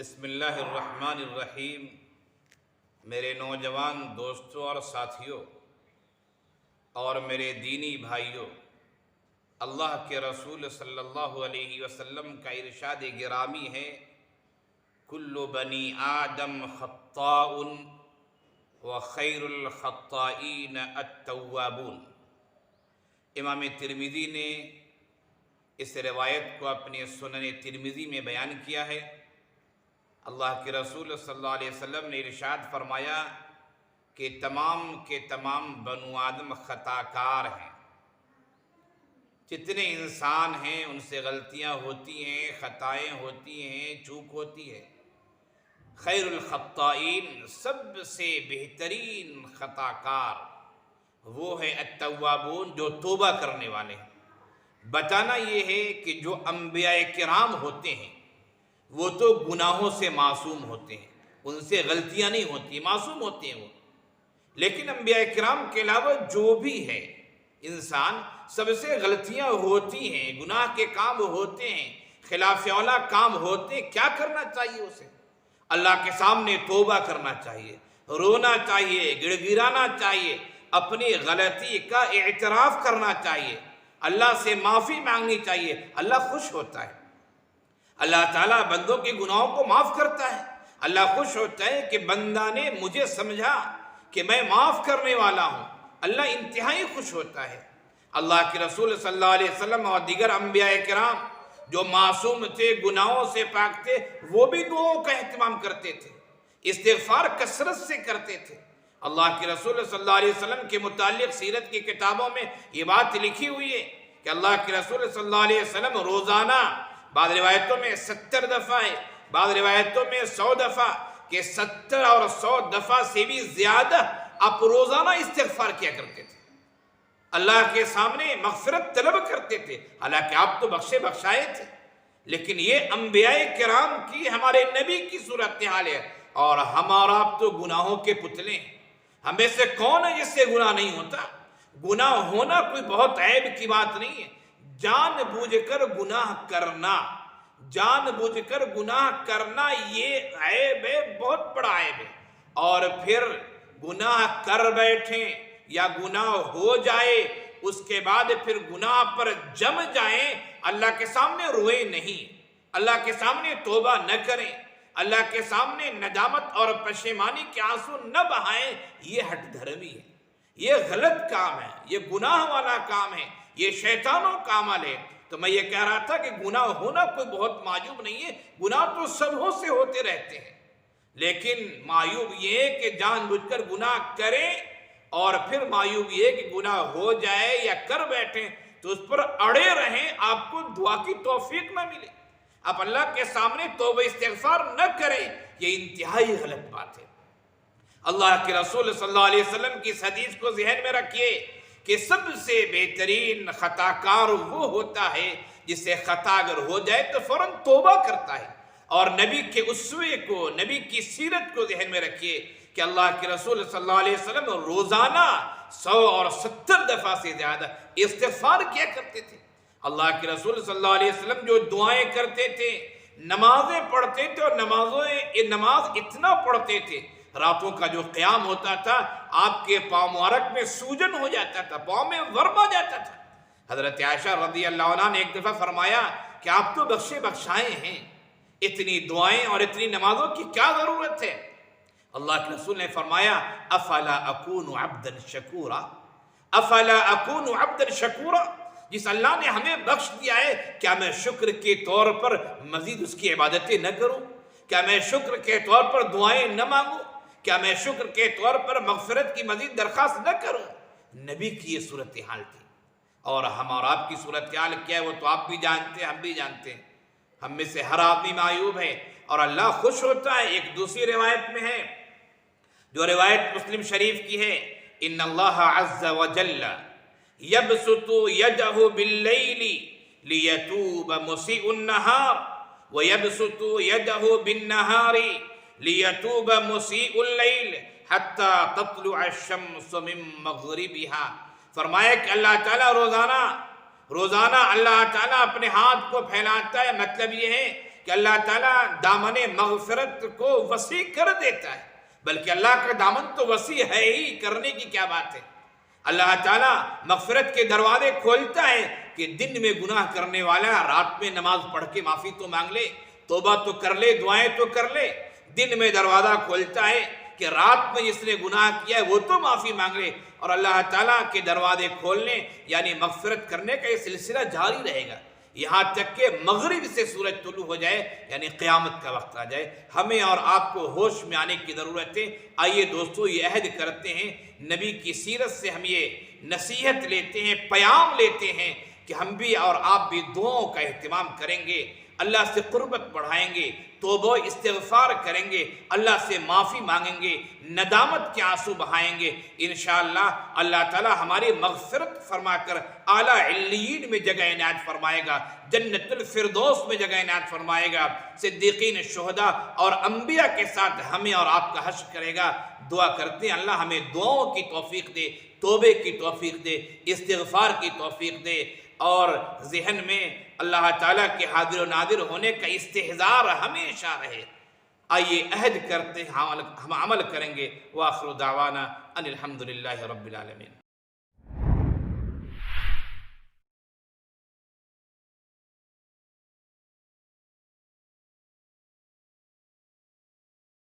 بسم اللہ الرحمن الرحیم۔ میرے نوجوان دوستوں اور ساتھیوں اور میرے دینی بھائیوں، اللہ کے رسول صلی اللہ علیہ وسلم کا ارشاد گرامی ہے، کل بنی آدم خطاء وخیر الخطائین التوابون۔ امام ترمذی نے اس روایت کو اپنے سنن ترمذی میں بیان کیا ہے۔ اللہ کے رسول صلی اللہ علیہ وسلم نے ارشاد فرمایا کہ تمام کے تمام بنو آدم خطا کار ہیں۔ جتنے انسان ہیں ان سے غلطیاں ہوتی ہیں، خطائیں ہوتی ہیں، چوک ہوتی ہے۔ خیر الخطائین، سب سے بہترین خطا کار وہ ہے التوابون، جو توبہ کرنے والے ہیں۔ بتانا یہ ہے کہ جو انبیاء کرام ہوتے ہیں وہ تو گناہوں سے معصوم ہوتے ہیں، ان سے غلطیاں نہیں ہوتی، معصوم ہوتے ہیں وہ۔ لیکن انبیاء کرام کے علاوہ جو بھی ہے انسان، سب سے غلطیاں ہوتی ہیں، گناہ کے کام ہوتے ہیں، خلاف اولا کام ہوتے ہیں۔ کیا کرنا چاہیے اسے؟ اللہ کے سامنے توبہ کرنا چاہیے، رونا چاہیے، گڑ گڑانا چاہیے، اپنی غلطی کا اعتراف کرنا چاہیے، اللہ سے معافی مانگنی چاہیے۔ اللہ خوش ہوتا ہے، اللہ تعالیٰ بندوں کے گناہوں کو معاف کرتا ہے۔ اللہ خوش ہوتا ہے کہ بندہ نے مجھے سمجھا کہ میں معاف کرنے والا ہوں۔ اللہ انتہائی خوش ہوتا ہے۔ اللہ کے رسول صلی اللہ علیہ وسلم اور دیگر انبیاء کرام جو معصوم تھے، گناہوں سے پاک تھے، وہ بھی دعاؤں کا اہتمام کرتے تھے، استغفار کثرت سے کرتے تھے۔ اللہ کے رسول صلی اللہ علیہ وسلم کے متعلق سیرت کی کتابوں میں یہ بات لکھی ہوئی ہے کہ اللہ کے رسول صلی اللہ علیہ وسلم روزانہ، بعض روایتوں میں 70 دفعہ ہے، بعض روایتوں میں 100 دفعہ، کہ 70 اور 100 دفعہ سے بھی زیادہ آپ روزانہ استغفار کیا کرتے تھے، اللہ کے سامنے مغفرت طلب کرتے تھے۔ حالانکہ آپ تو بخشے بخشائے تھے، لیکن یہ انبیاء کرام کی، ہمارے نبی کی صورتحال ہے، اور ہم اور آپ تو گناہوں کے پتلے ہیں۔ ہمیں سے کون ہے جس سے گناہ نہیں ہوتا؟ گناہ ہونا کوئی بہت عیب کی بات نہیں ہے۔ جان بوجھ کر گناہ کرنا، جان بوجھ کر گناہ کرنا یہ عیب ہے، بہت بڑا عیب ہے۔ اور پھر گناہ کر بیٹھیں یا گناہ ہو جائے، اس کے بعد پھر گناہ پر جم جائیں، اللہ کے سامنے روئیں نہیں، اللہ کے سامنے توبہ نہ کریں، اللہ کے سامنے ندامت اور پشیمانی کے آنسو نہ بہائیں، یہ ہٹ دھرمی ہے، یہ غلط کام ہے، یہ گناہ والا کام ہے، یہ شیطانوں کا عمل ہے۔ تو میں یہ کہہ رہا تھا کہ گناہ ہونا کوئی بہت معجوب نہیں ہے، گناہ تو سبوں سے ہوتے رہتے ہیں، لیکن معیوب یہ ہے کہ جان بوجھ کر گناہ کریں، اور پھر معیوب یہ ہے کہ گناہ ہو جائے یا کر بیٹھیں تو اس پر اڑے رہیں، آپ کو دعا کی توفیق نہ ملے، آپ اللہ کے سامنے توبہ استغفار نہ کریں، یہ انتہائی غلط بات ہے۔ اللہ کے رسول صلی اللہ علیہ وسلم کی اس حدیث کو ذہن میں رکھیے کہ سب سے بہترین خطا کار وہ ہوتا ہے جس سے خطا اگر ہو جائے تو فوراً توبہ کرتا ہے۔ اور نبی کے اسوے کو، نبی کی سیرت کو ذہن میں رکھیے کہ اللہ کے رسول صلی اللہ علیہ وسلم روزانہ 100 اور 70 دفعہ سے زیادہ استغفار کیا کرتے تھے۔ اللہ کے رسول صلی اللہ علیہ وسلم جو دعائیں کرتے تھے، نمازیں پڑھتے تھے، اور نماز اتنا پڑھتے تھے، راتوں کا جو قیام ہوتا تھا آپ کے پاؤں مبارک میں سوجن ہو جاتا تھا، پاؤں میں ورم آ جاتا تھا۔ حضرت عائشہ رضی اللہ عنہ نے ایک دفعہ فرمایا کہ آپ تو بخشے بخشائے ہیں، اتنی دعائیں اور اتنی نمازوں کی کیا ضرورت ہے؟ اللہ کے رسول نے فرمایا افلا اکون عبدا شکورا، افلا اکون عبدا شکورا، جس اللہ نے ہمیں بخش دیا ہے، کیا میں شکر کے طور پر مزید اس کی عبادتیں نہ کروں؟ کیا میں شکر کے طور پر دعائیں نہ مانگوں؟ کیا میں شکر کے طور پر مغفرت کی مزید درخواست نہ کروں؟ نبی کی یہ صورتحال تھی، اور ہم اور آپ کی صورتحال کیا ہے وہ تو آپ بھی جانتے ہیں، ہم بھی جانتے ہیں۔ ہم میں سے ہر آدمی معیوب ہے، اور اللہ خوش ہوتا ہے۔ ایک دوسری روایت میں ہے، جو روایت مسلم شریف کی ہے، ان اللہ عز وجل یبسط یدہ باللیل لیتوب مسیء النہار ویبسط یدہ بالنہار لیتوب مسیء اللیل حتی تطلع الشمس من مغربها۔ فرمایا کہ اللہ تعالیٰ روزانہ اللہ تعالیٰ اپنے ہاتھ کو پھیلاتا ہے، مطلب یہ ہے کہ اللہ تعالیٰ دامن مغفرت کو وسیع کر دیتا ہے، بلکہ اللہ کا دامن تو وسیع ہے ہی، کرنے کی کیا بات ہے۔ اللہ تعالیٰ مغفرت کے دروازے کھولتا ہے کہ دن میں گناہ کرنے والا رات میں نماز پڑھ کے معافی تو مانگ لے، توبہ تو کر لے، دعائیں تو کر لے۔ دن میں دروازہ کھولتا ہے کہ رات میں جس نے گناہ کیا ہے وہ تو معافی مانگ لے، اور اللہ تعالیٰ کے دروازے کھولنے یعنی مغفرت کرنے کا یہ سلسلہ جاری رہے گا یہاں تک کہ مغرب سے سورج طلوع ہو جائے، یعنی قیامت کا وقت آ جائے۔ ہمیں اور آپ کو ہوش میں آنے کی ضرورت ہے۔ آئیے دوستو، یہ عہد کرتے ہیں، نبی کی سیرت سے ہم یہ نصیحت لیتے ہیں، پیام لیتے ہیں کہ ہم بھی اور آپ بھی دعاؤں کا اہتمام کریں گے، اللہ سے قربت بڑھائیں گے، توبہ استغفار کریں گے، اللہ سے معافی مانگیں گے، ندامت کے آنسو بہائیں گے۔ انشاءاللہ اللہ تعالیٰ ہماری مغفرت فرما کر اعلیٰ علیین میں جگہ عنایت فرمائے گا، جنت الفردوس میں جگہ عنایت فرمائے گا، صدیقین، شہداء اور انبیاء کے ساتھ ہمیں اور آپ کا حشر کرے گا۔ دعا کرتے ہیں اللہ ہمیں دعاؤں کی توفیق دے، توبے کی توفیق دے، استغفار کی توفیق دے، اور ذہن میں اللہ تعالیٰ کے حاضر و ناظر ہونے کا استحضار ہمیشہ رہے۔ آئیے عہد کرتے ہم عمل کریں گے۔ وآخر دعوانا ان الحمدللہ رب العالمین۔